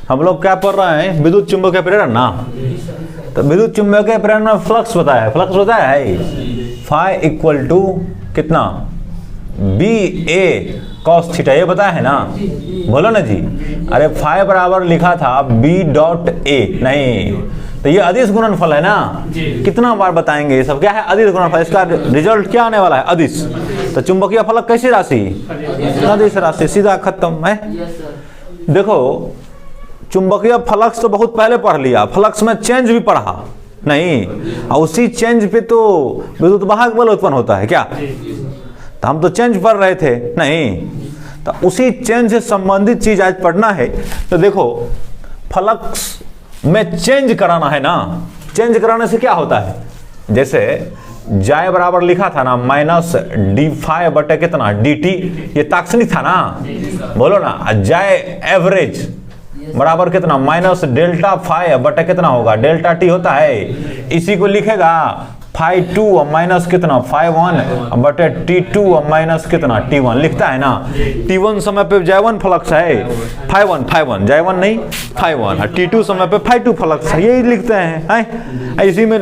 हम लोग क्या पढ़ रहे हैं, विद्युत चुंबकीय प्रेरण ना। तो विद्युत चुंबकीय प्रेरण में फ्लक्स बताया है, फ्लक्स बताया है फाई इक्वल टू कितना, बी ए कॉस थीटा, ये बताया है ना, बोलो ना जी। अरे फाई बराबर लिखा था बी डॉट ए, नहीं तो ये अदिश गुणनफल है ना। कितना बार बताएंगे ये सब, क्या है अदिश गुणनफल, इसका रिजल्ट क्या आने वाला है, अदिश। तो चुंबकीय फलक कैसी राशि, अदिश राशि, सीधा खत्म है। देखो चुंबकीय फ्लक्स तो बहुत पहले पढ़ लिया, फ्लक्स में चेंज भी पढ़ा नहीं, और उसी चेंज पे तो विद्युत वाहक बल उत्पन्न होता है क्या। तो हम तो चेंज पढ़ रहे थे नहीं, तो उसी चेंज से संबंधित चीज आज पढ़ना है। तो देखो फ्लक्स में चेंज कराना है ना, चेंज कराने से क्या होता है, जैसे जाय बराबर लिखा था ना माइनस डी फाई बटे कितना डी टी, ये ताक्षणिक था ना, बोलो ना। जाय एवरेज बराबर कितना माइनस डेल्टा फाई बटे कितना होगा, डेल्टा टी होता है, इसी को लिखेगा फाई टू और माइनस कितना फाई वन बटे टी टू और माइनस कितना टी वन, लिखता है ना। टी वन समय पे जाय वन फ्लक्स है, फाई वन जाय वन नहीं फाई वन, टी टू समय पे फाई टू फ्लक्स है, यही लिखते हैं। इसी में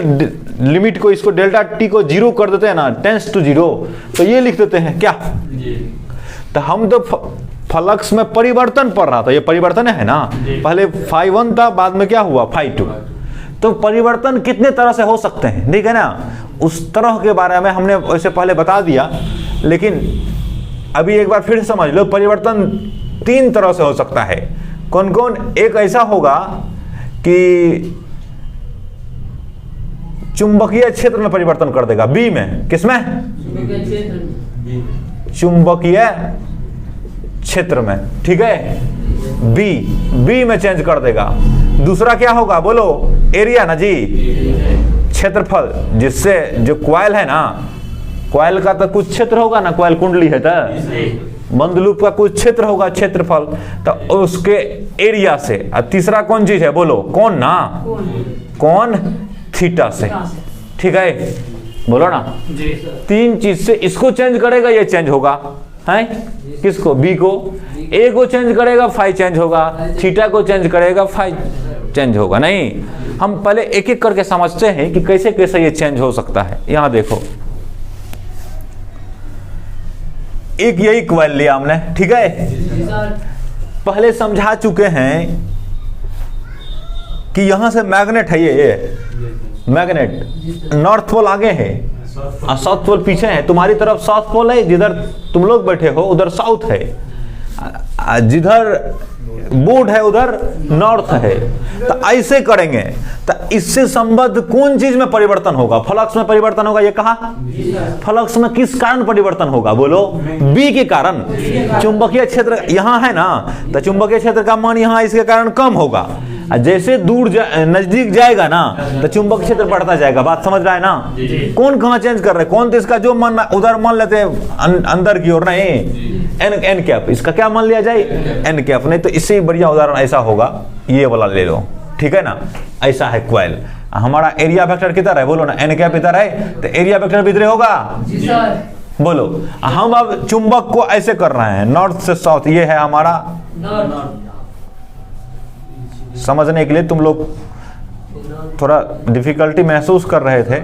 लिमिट को, इसको डेल्टा टी को जीरो कर देते हैं ना, टेंस टू जीरो, तो ये लिख देते हैं क्या। तो हम तो फ्लक्स में परिवर्तन पढ़ रहा था, ये परिवर्तन है ना, पहले फाई वन था, बाद में क्या हुआ फाई टू। तो परिवर्तन कितने तरह से हो सकते हैं, ठीक है ना, उस तरह के बारे में हमने वैसे पहले बता दिया, लेकिन अभी एक बार फिर समझ लो। परिवर्तन 3 तरह से हो सकता है, कौन कौन। एक ऐसा होगा कि चुंबकीय क्षेत्र में परिवर्तन कर देगा, बी में, किसमें, चुंबकीय क्षेत्र में, ठीक है, बी में चेंज कर देगा। दूसरा क्या होगा बोलो, एरिया ना जी, क्षेत्रफल, जिससे जो कॉइल है ना, कॉइल का तो कुछ क्षेत्र होगा ना, कॉइल कुंडली है तो बंद लूप का कुछ क्षेत्र होगा, क्षेत्रफल, तो उसके एरिया से। और तीसरा कौन चीज है बोलो, कौन ना, कौन थीटा से, ठीक है, बोलो ना। 3 चीज से इसको चेंज करेगा, ये चेंज होगा है, किसको, बी को। ए को चेंज करेगा फाई चेंज होगा, थीटा को चेंज करेगा फाई चेंज होगा। नहीं, हम पहले एक एक करके समझते हैं कि कैसे कैसे ये चेंज हो सकता है। यहां देखो, एक यही कॉइल लिया हमने, ठीक है, पहले समझा चुके हैं कि यहां से मैग्नेट है, ये मैग्नेट, नॉर्थ पोल आगे है और साउथ पोल पीछे है। तुम्हारी तरफ साउथ पोल है, जिधर तुम लोग बैठे हो उधर साउथ है, जिधर बोर्ड है उधर नॉर्थ है। तो ऐसे करेंगे, तो इससे संबद्ध कौन चीज में परिवर्तन होगा, फ्लक्स में परिवर्तन होगा, ये कहा। फ्लक्स में किस कारण परिवर्तन होगा बोलो, बी के कारण। चुंबकीय क्षेत्र यहां है ना, तो चुंबकीय क्षेत्र का मान यहां इसके कारण कम होगा, जैसे दूर नजदीक जाएगा ना तो चुंबक क्षेत्र बढ़ता जाएगा। बात समझ रहा है ना। कौन कहां चेंज कर रहे हैं, कौन तो इसका जो मन उधर मान लेते हैं अंदर की ओर, नहीं एन कैप, इसका क्या मान लिया जाए, एन कैप। नहीं तो इससे बढ़िया उदाहरण ऐसा होगा, ये वाला ले लो, ठीक है ना। ऐसा है कॉइल, हमारा एरिया वेक्टर किधर है बोलो ना, एन कैप इधर है, तो एरिया वेक्टर भी इधर होगा बोलो। हम अब चुंबक को ऐसे कर रहे हैं, नॉर्थ से साउथ, ये है हमारा समझने के लिए तुम लोग थोड़ा डिफिकल्टी महसूस कर रहे थे।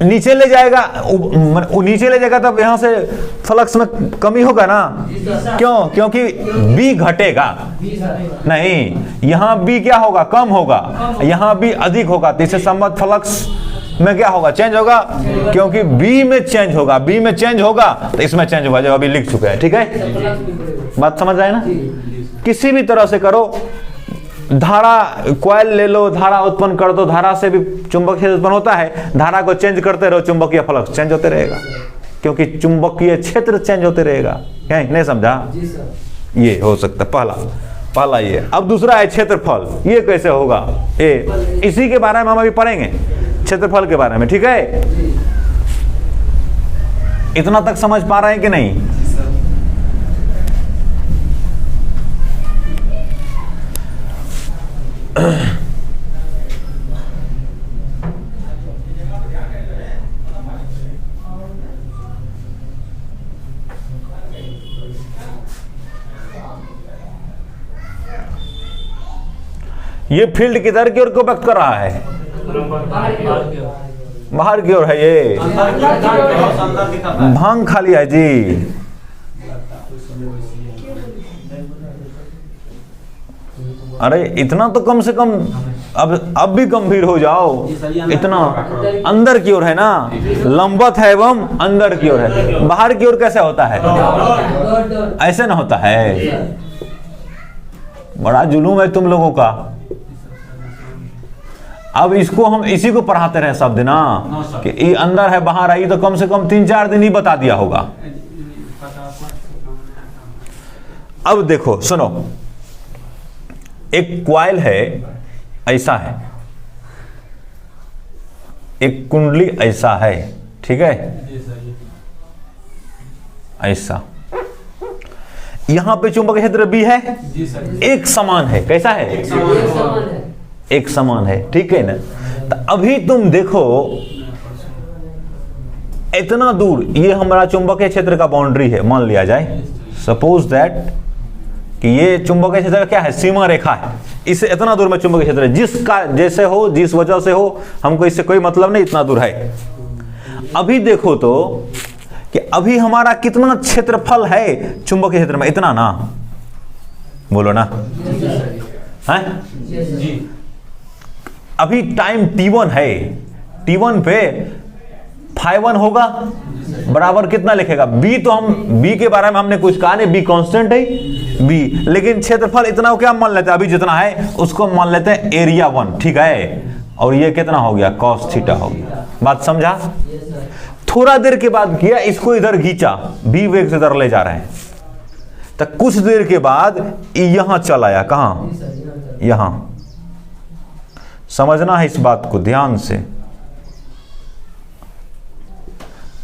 नीचे ले जाएगा, नीचे ले जाएगा तब यहां से फ्लक्स में कमी होगा ना, क्यों, क्योंकि बी घटेगा, नहीं यहां बी क्या होगा, कम होगा, यहां बी अधिक होगा, तो इससे संबद्ध फ्लक्स में क्या होगा, चेंज होगा, क्योंकि बी में चेंज होगा, बी में चेंज होगा तो इसमें चेंज होगा, जो अभी लिख चुके हैं, ठीक है। बात समझ आए ना। किसी भी तरह से करो, धारा कॉइल ले लो, धारा उत्पन्न कर दो, धारा से भी चुंबकीय क्षेत्र उत्पन्न होता है, धारा को चेंज करते रहो, चुंबकीय फ्लक्स चेंज होते रहेगा, क्योंकि चुंबकीय क्षेत्र चेंज होते रहेगा। क्या नहीं समझा, ये हो सकता पहला ये। अब दूसरा है क्षेत्रफल, ये कैसे होगा, ये इसी के बारे में हम अभी पढ़ेंगे, क्षेत्रफल के बारे में, ठीक है। इतना तक समझ पा रहे हैं कि नहीं। ये फील्ड किधर की ओर को व्यक्त कर रहा है? बाहर की ओर है। ये भांग खाली है जी। अरे इतना तो कम से कम अब भी गंभीर हो जाओ। इतना अंदर की ओर है ना, लंबवत है एवं अंदर की ओर है। बाहर की ओर कैसे होता है? ऐसे ना होता है। बड़ा जुलूम है तुम लोगों का। अब इसको हम इसी को पढ़ाते रहे शब्द ना कि ये अंदर है बाहर आई, तो कम से कम 3-4 दिन ही बता दिया होगा। अब देखो सुनो, एक क्वाइल है, ऐसा है, एक कुंडली ऐसा है, ठीक है, ऐसा। यहां पे चुंबकीय क्षेत्र भी है, एक समान है। कैसा है? एक समान है, ठीक है ना। तो अभी तुम देखो इतना दूर, ये हमारा चुंबकीय क्षेत्र का बाउंड्री है, मान लिया जाए। सपोज दैट कि ये चुंबकीय क्षेत्र का क्या है? सीमा रेखा है। इससे इतना दूर में चुंबकीय क्षेत्र है, जिसका जैसे हो, जिस वजह से हो, हमको इससे कोई मतलब नहीं, इतना दूर है। अभी देखो तो कि अभी हमारा कितना क्षेत्रफल है चुंबकीय क्षेत्र में? इतना ना, बोलो ना, है? अभी टाइम t1 है, t1 पे φ1 होगा बराबर कितना लिखेगा? b। तो हम b के बारे में हमने कुछ कहा नहीं, b कांस्टेंट है b, लेकिन क्षेत्रफल इतना क्या मान लेते हैं? अभी जितना है उसको मान लेते हैं एरिया 1, ठीक है। और ये कितना हो गया? cos थीटा हो गया। बात समझा? थोड़ा देर के बाद किया, इसको इधर खींचा, b वेग से इधर ले जा रहे हैं, तो कुछ देर के बाद यहां चल आया। कहां? यहां। समझना है इस बात को ध्यान से।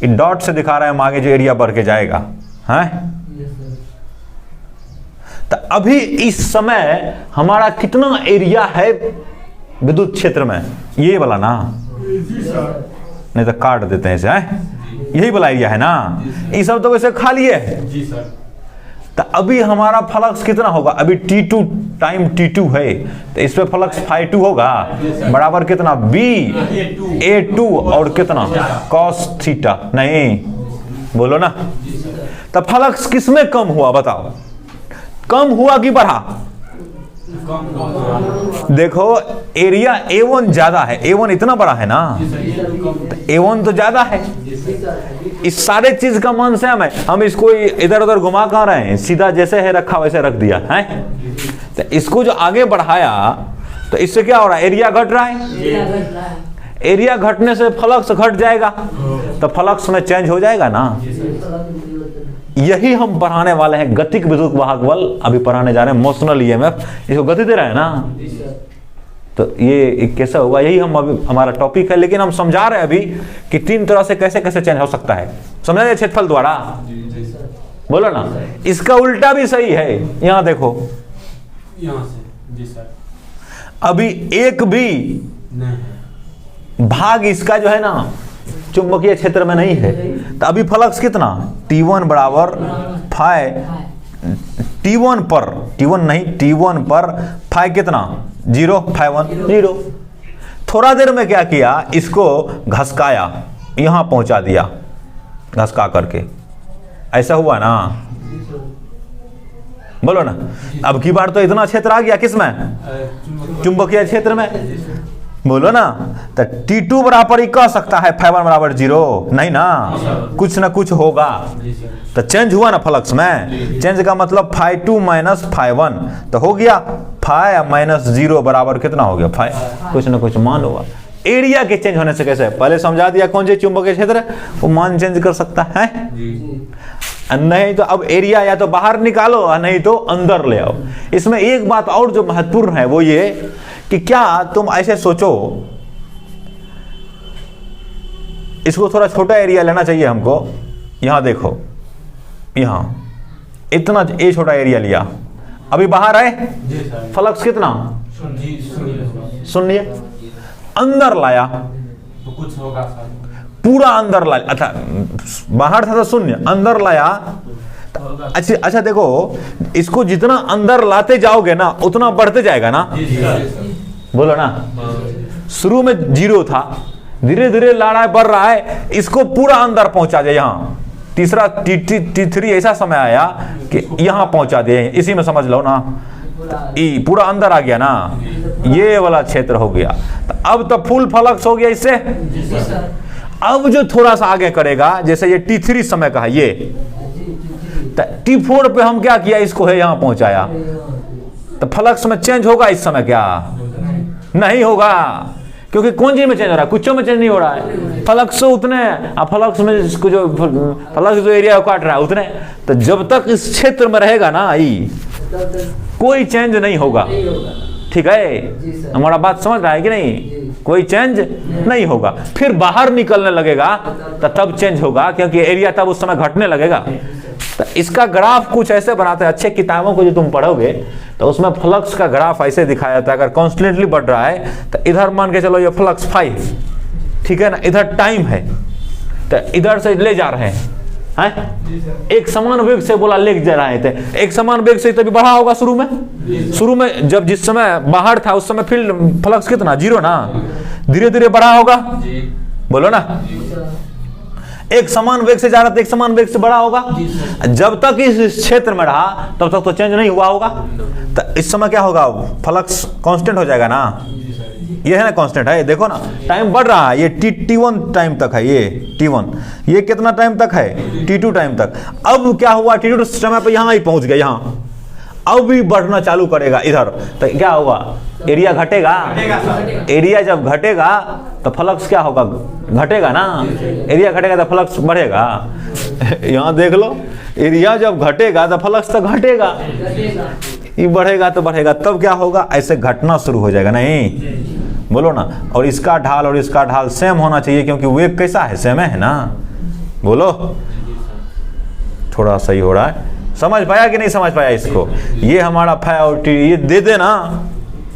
डॉट से दिखा रहा है हम आगे जो एरिया बढ़ के जाएगा, है? तो अभी इस समय हमारा कितना एरिया है विद्युत क्षेत्र में? ये वाला ना, नहीं तो काट देते हैं इसे, है? यही वाला एरिया है ना। ये सब तो वैसे खाली है जी सर। तो अभी हमारा फ्लक्स कितना होगा? अभी t2 टाइम t2 है, तो इस पे फ्लक्स φ2 होगा बराबर कितना? b a2 और कितना? cos theta. नहीं, बोलो ना। तो फ्लक्स किसमें कम हुआ बताओ? कम हुआ कि बढ़ा? देखो एरिया A1 ज्यादा है, A1 इतना बड़ा है ना, तो A1 तो ज्यादा है। इस सारे चीज का मान सेम है, हम इसको इधर उधर घुमा कहाँ रहे हैं? सीधा जैसे है रखा वैसे रख दिया है। तो इसको जो आगे बढ़ाया तो इससे क्या हो रहा है? एरिया घट रहा है। एरिया घटने से फ्लक्स घट जाएगा, तो फ्लक्स में चेंज हो जाएगा ना। यही हम पढ़ाने वाले हैं, गतिक विद्युत वाहक बल अभी पढ़ाने जा रहे हैं, मोशनल ईएमएफ। इसको गति दे रहे हैं ना, तो ये कैसा होगा? यही हम अभी हमारा टॉपिक है, लेकिन हम समझा रहे हैं अभी कि 3 तरह से कैसे कैसे चेंज हो सकता है। समझा जाए क्षेत्रफल द्वारा, बोलो ना। इसका उल्टा भी सही है, यहां देखो, यहां से जी सर। अभी एक भी भाग इसका जो है ना चुंबकीय क्षेत्र में नहीं है, तो अभी फ्लक्स कितना? t1 बराबर t1 पर, t1 नहीं, t1 पर फाइ कितना? 0, φ1 0। थोड़ा देर में क्या किया? इसको घसकाया, यहां पहुंचा दिया घसका करके। ऐसा हुआ ना, बोलो ना। अब की बार तो इतना क्षेत्र आ गया किसमें? चुंबकीय क्षेत्र में, बोलो ना। तो t2 बराबर ही कह सकता है φ1 बराबर 0? नहीं ना, कुछ ना कुछ होगा। तो चेंज हुआ ना फ्लक्स में, चेंज का मतलब φ2 माइनस φ1, तो हो गया φ माइनस 0 बराबर कितना हो गया? φ। कुछ ना कुछ मान होगा। एरिया के चेंज होने से कैसे? पहले समझा दिया कौन से चुंबकीय क्षेत्र वो मान चेंज कर सकता है, नहीं तो अब एरिया या तो बाहर निकालो और नहीं तो अंदर ले आओ। इसमें एक बात और जो महत्वपूर्ण है वो ये कि क्या तुम ऐसे सोचो, इसको थोड़ा छोटा एरिया लेना चाहिए हमको। यहां देखो, यहां इतना ये छोटा एरिया लिया, अभी बाहर आए फ्लक्स कितना? सुनिए, अंदर लाया तो कुछ होगा सर, पूरा अंदर लाया। अच्छा, बाहर था तो शून्य, अंदर लाया। अच्छा देखो, इसको जितना अंदर लाते जाओगे ना उतना बढ़ते जाएगा ना। बोलो ना, शुरू में 0 था, धीरे धीरे लाड़ा बढ़ रहा है, इसको पूरा अंदर पहुंचा दे। यहाँ तीसरा T3 ऐसा समय आया कि यहाँ पहुंचा दे, इसी में समझ लो ना, ई पूरा अंदर आ गया ना, ये वाला क्षेत्र हो गया। तो अब तो फुल फ्लक्स हो गया इससे। अब जो थोड़ा सा आगे करेगा, जैसे ये T3 समय का है, ये T4 पे हम क्या किया, इसको है यहाँ पहुंचाया, तो फ्लक्स में चेंज होगा इस समय क्या? नहीं होगा, क्योंकि कौन चीज में चेंज हो रहा है? कुछ में चेंज नहीं हो रहा है। फ्लक्स उतने, फ्लक्स में इसको जो फ्लक्स जो एरिया काट रहा है उतने, तो जब तक इस क्षेत्र में रहेगा ना ई, कोई चेंज नहीं होगा। ठीक है, हमारा बात समझ रहा है कि नहीं? कोई चेंज नहीं होगा। फिर बाहर निकलने लगेगा तो तब चेंज होगा, क्योंकि एरिया तब उस समय घटने लगेगा। तो इसका ग्राफ कुछ ऐसे बनाते हैं, अच्छे किताबों को जो तुम पढ़ोगे तो उसमें फ्लक्स का ग्राफ ऐसे दिखाया जाता है। अगर कॉन्स्टेंटली बढ़ रहा है तो इधर मान के चलो ये फ्लक्स 5, ठीक है ना, इधर टाइम है, तो इधर से ले जा रहे हैं, एक समान वेग से बोला ले जा रहे थे, एक समान वेग से तभी बढ़ा होगा शुरू में जब जिस समय बाहर था उस समय फील्ड फ्लक्स कितना 0 ना, धीरे धीरे बढ़ा होगा। बोलो ना, एक समान वेग से जा रहा था, एक समान वेग से बढ़ा होगा। जब तक इस क्षेत्र में रहा तब तक तो चेंज नहीं हुआ होगा। तो इस समय क्या होगा, फ्लक्स कांस्टेंट हो जाएगा ना, ये है ना कांस्टेंट है। देखो ना, टाइम बढ़ रहा है, ये T1 टाइम तक है, ये T1, ये कितना टाइम तक है, T2 टाइम तक। अब क्या हुआ, T2 समय पे यहाँ ही पहुंच गया, यहाँ अब भी बढ़ना चालू करेगा इधर, तो क्या होगा, एरिया घटेगा। एरिया जब घटेगा तो फ्लक्स क्या होगा, घटेगा ना। एरिया घटेगा तो फ्लक्स बढ़ेगा। यहाँ देख लो, एरिया जब घटेगा तो फ्लक्स तो घटेगा, ये बढ़ेगा तो बढ़ेगा, तब क्या होगा, ऐसे घटना शुरू हो जाएगा। नहीं, बोलो ना। और इसका ढाल और इसका ढाल सेम होना चाहिए, क्योंकि वेग कैसा है, सेम है ना। बोलो, थोड़ा सही हो रहा है, समझ पाया कि नहीं समझ पाया इसको? ये हमारा फै और टी, ये दे देना,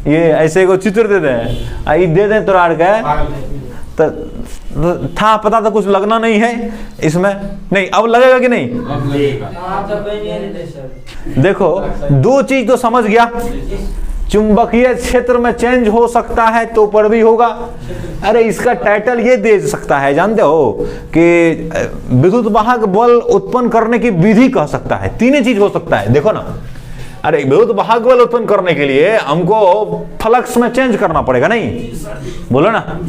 ये ऐसे को चित्र दे दें, ये दे दें तोड़ के, तो था पता तो कुछ लगना नहीं है इसमें। नहीं, अब लगेगा कि नहीं? देखो, दो चीज तो समझ गया, चुंबकीय क्षेत्र में चेंज हो सकता है तो ऊपर भी होगा। अरे इसका टाइटल ये दे सकता है, जानते हो कि विद्युत वाहक बल उत्पन्न करने की विधि कह सकता है। तीन चीज हो सकता है, देखो ना। अरे विद्युत वाहक बल उत्पन्न करने के लिए हमको फ्लक्स में चेंज करना पड़ेगा, नहीं? बोलो ना,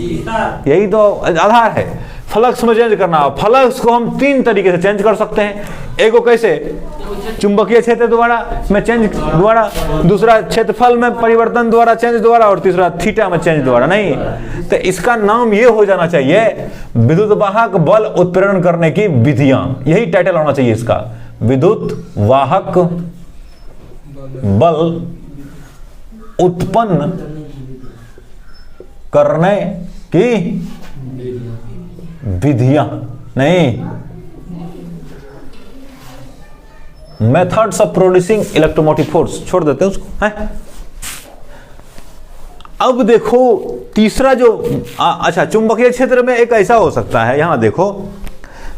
यही तो आधार है, फ्लक्स में चेंज करना। फ्लक्स को हम तीन तरीके से चेंज कर सकते हैं। एक को कैसे, चुंबकीय क्षेत्र द्वारा में चेंज द्वारा, दूसरा क्षेत्रफल में परिवर्तन द्वारा चेंज द्वारा, और तीसरा थीटा में चेंज द्वारा। नहीं, तो इसका नाम ये हो जाना चाहिए, विद्युत वाहक बल उत्प्रेरण करने की विधियां। यही टाइटल होना चाहिए इसका, विद्युत वाहक बल उत्पन्न करने की विधियां, नहीं, methods of producing electromotive force, छोड़ देते हैं उसको, है? अब देखो तीसरा जो अच्छा, चुंबकीय क्षेत्र में एक ऐसा हो सकता है, यहां देखो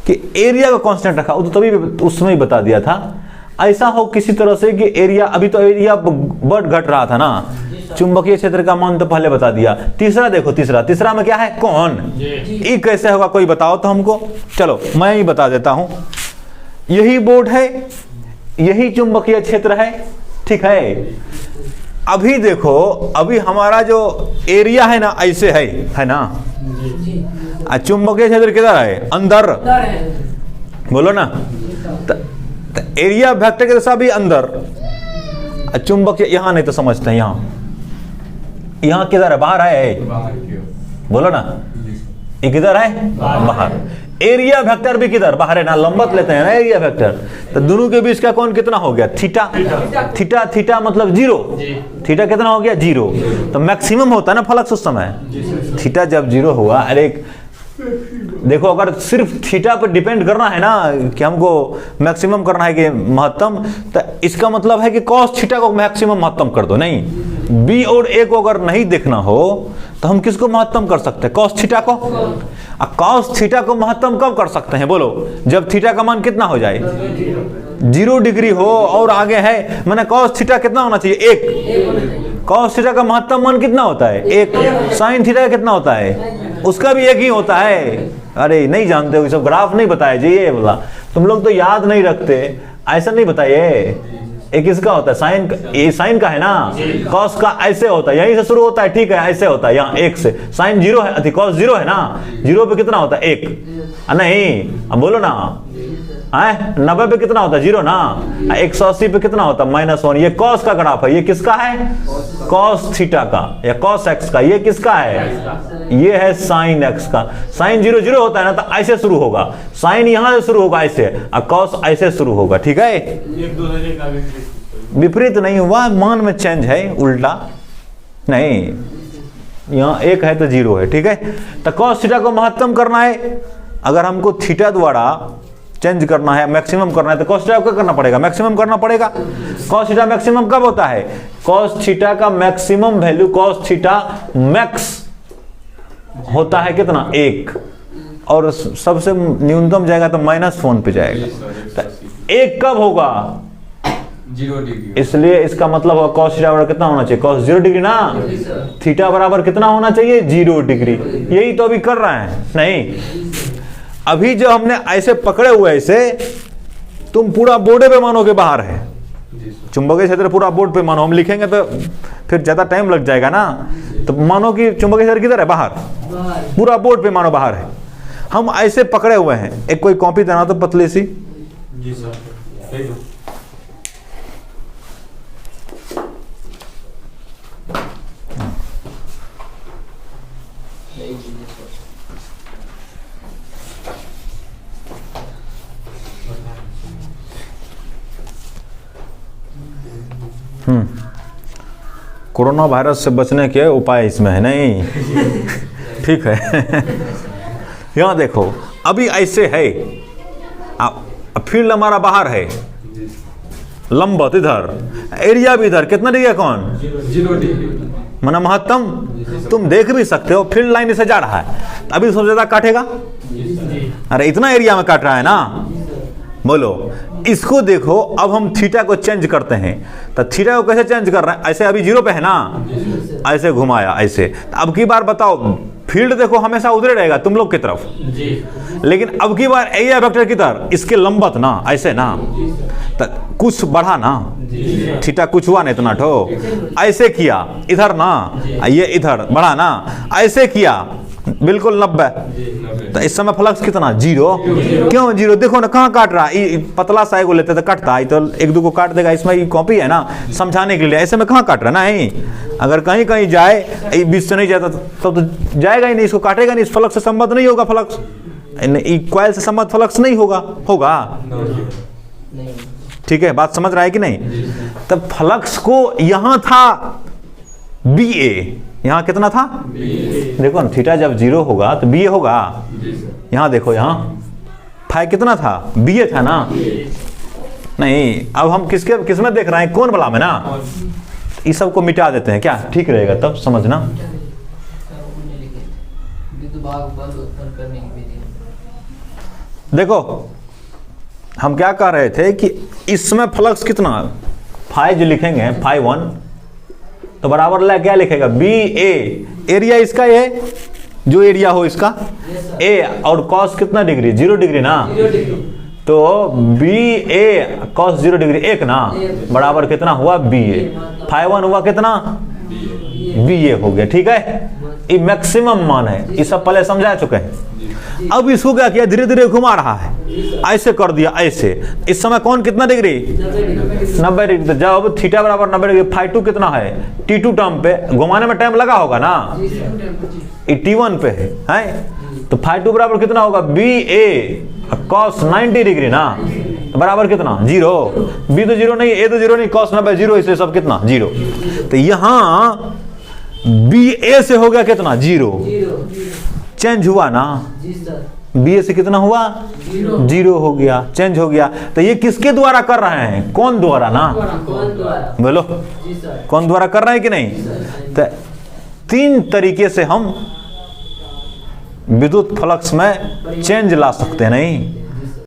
कि एरिया का कांस्टेंट रखा, तो तभी उस समय बता दिया था। ऐसा हो किसी तरह से कि एरिया, अभी तो एरिया बढ़ घट रहा था ना, चुंबकीय क्षेत्र का मान तो पहले बता दिया। तीसरा देखो, तीसरा में क्या है, कौन, ये कैसे होगा, कोई बताओ तो हमको। चलो मैं ही बता देता हूं, यही बोर्ड है, यही चुंबकीय क्षेत्र है, ठीक है। अभी देखो, अभी हमारा जो एरिया है ना, ऐसे है ना, चुंबकीय क्षेत्र किधर है, अंदर, बोलो ना। एरिया वेक्टर के दिशा भी अंदर, चुंबकीय यहां नहीं तो समझते हैं, यहां किधर है, बाहर है, बोलो ना, ये किधर है, बाहर। एरिया वेक्टर भी किधर, बाहर है ना, लंबत लेते हैं ना एरिया वेक्टर, तो दोनों के बीच का कोण कितना हो गया, थीटा मतलब 0। थीटा कितना हो गया, 0। तो मैक्सिमम होता है ना फ्लक्स उस समय, थीटा जब 0 हुआ। अरे देखो, अगर सिर्फ थीटा पर डिपेंड करना है ना कि हमको मैक्सिमम करना है कि महत्तम, तो इसका मतलब है कि कॉस थीटा को मैक्सिमम महत्तम कर दो। नहीं, बी और ए को अगर नहीं देखना हो तो हम किसको महत्तम कर सकते हैं, कॉस थीटा को। कॉस थीटा को महत्तम कब कर सकते हैं बोलो? जब थीटा का मान कितना हो जाए? 0 डिग्री हो और आगे है, मैंने कॉस थीटा कितना होना चाहिए? 1। कॉस थीटा का महत्तम मान कितना होता है? 1। साइन थीटा कितना होता है? उसका भी 1 ही होता है। अरे नहीं जानते हो, ये सब ग्राफ नहीं बताया जी, ये बोला तुम लोग तो याद नहीं रखते, ऐसा नहीं बताइए। एक किसका होता है? साइन, ये साइन का है ना, कॉस का ऐसे होता है, यहीं से शुरू होता है, ठीक है, ऐसे होता है यहाँ 1 से। साइन 0 है, कॉस 0 है ना, 0 पे कितना होता है? 1। नहीं अब बोलो ना, 90 पे कितना होता है? 0 ना। 180 पे कितना होता है? -1। ये कॉस का ग्राफ है, ये किसका है? कॉस थीटा का या कॉस एक्स का। ये किसका है? ये है साइन एक्स का। साइन 0 0 होता है ना, तो ऐसे शुरू होगा, साइन यहां से शुरू होगा ऐसे, और कॉस ऐसे शुरू होगा, ठीक है। एक दूसरे का विपरीत नहीं हुआ, मान में चेंज है, उल्टा नहीं। यहाँ 1 है तो 0 है, ठीक है। तो कॉस थीटा को महत्तम करना है, अगर हमको थीटा द्वारा चेंज करना है, मैक्सिमम करना है, तो कॉस थीटा को क्या करना पड़ेगा? मैक्सिमम करना पड़ेगा। कॉस थीटा मैक्सिमम कब होता है? कॉस थीटा का maximum value, cos theta max होता है कितना? 1। और सबसे न्यूनतम जाएगा तो -1 पे जाएगा। तो 1 कब होगा? 0 डिग्री। इसलिए इसका मतलब होगा कॉस थीटा बराबर कितना होना चाहिए? कॉस 0 डिग्री ना। थीटा बराबर कितना होना चाहिए? 0 डिग्री। यही तो अभी कर रहे हैं। नहीं, अभी जो हमने ऐसे पकड़े हुए, ऐसे तुम पूरा बोर्डे पे मानोगे बाहर है, चुंबकीय क्षेत्र पूरा बोर्ड पे मानो। हम लिखेंगे तो फिर ज्यादा टाइम लग जाएगा ना, तो मानो कि चुंबकीय क्षेत्र किधर है? बाहर। पूरा बोर्ड पे मानो बाहर है, हम ऐसे पकड़े हुए हैं। एक कोई कॉपी देना तो पतली सी। जी सर। कोरोना वायरस से बचने के उपाय इसमें है नहीं। ठीक है। यहाँ देखो, अभी ऐसे है, फील्ड हमारा बाहर है, लंबत इधर, एरिया भी इधर, कितना डिग्री है? कौन? 0 डिग्री। माना महत्तम। तुम देख भी सकते हो फील्ड लाइन से जा रहा है, अभी सबसे ज्यादा काटेगा। अरे इतना एरिया में काट रहा है ना, बोलो। इसको देखो, अब हम थीटा को चेंज करते हैं, तो थीटा को कैसे चेंज कर रहे हैं? ऐसे अभी 0 पे है ना, ऐसे घुमाया ऐसे। अब की बार बताओ, फील्ड देखो हमेशा उधर रहेगा तुम लोग की तरफ जी, लेकिन अब की बार एरिया वेक्टर की तरफ, इसके लंबत ना, ऐसे ना, तो कुछ बढ़ा ना, थीटा कुछ हुआ ना, इतना ठो ऐसे किया इधर ना, ये इधर बढ़ा ना, ऐसे किया बिल्कुल 90। तो इस समय फ्लक्स कितना? 0। क्यों 0? देखो ना कहाँ काट रहा है, पतला सा को लेते तो कटता है, तो 1-2 को काट देगा। इसमें ये कॉपी है ना, समझाने के लिए। ऐसे में कहाँ काट रहा है? नहीं, अगर कहीं कहीं जाए, बीच से नहीं जाता तो जाएगा ही नहीं, इसको काटेगा नहीं, इस फ्लक्स से संबंध नहीं होगा, फ्लक्स कॉइल से संबंध फ्लक्स नहीं होगा। ठीक है, बात समझ रहा है कि नहीं? तब फ्लक्स को यहाँ था BA, यहाँ कितना था? देखो ना, थीटा जब 0 होगा तो BA होगा। यहाँ देखो, यहाँ फाई कितना था? BA था ना। नहीं, अब हम किसमें देख रहे हैं? कौन वाला में ना। इस सब को मिटा देते हैं, क्या ठीक रहेगा? तब समझना। देखो हम क्या कह रहे थे कि इसमें फ्लक्स कितना, फाई जो लिखेंगे फाई 1 तो बराबर क्या लिखेगा? BA, एरिया इसका है, जो एरिया हो इसका A, और कॉस कितना डिग्री? 0 डिग्री ना। तो BA कॉस 0 डिग्री 1 ना, बराबर कितना हुआ? BA। फाई 1 हुआ कितना? BA हो गया। ठीक है, ये मैक्सिमम मान है, ये सब पहले समझा चुके हैं। अब इसको क्या किया? धीरे धीरे घुमा रहा है, ऐसे कर दिया ऐसे। इस समय कौन कितना डिग्री? 90 डिग्री। जब थीटा बराबर 90 डिग्री, फाई 2 कितना है? T2 टर्म पे घुमाने में टाइम लगा होगा ना, T1 पे है, तो फाई 2 बराबर कितना होगा? BA cos 90 डिग्री ना, तो बराबर कितना? 0। B तो 0 नहीं, A तो 0 नहीं, cos 90 0, इसलिए सब कितना? 0। तो यहाँ BA से हो गया कितना? 0। चेंज हुआ ना, BA से कितना हुआ? 0 हो गया, चेंज हो गया। तो ये किसके द्वारा कर रहे हैं? कौन द्वारा ना? बोलो, कौन द्वारा कर रहे हैं कि नहीं? तो 3 तरीके से हम विद्युत फ्लक्स में चेंज ला सकते नहीं।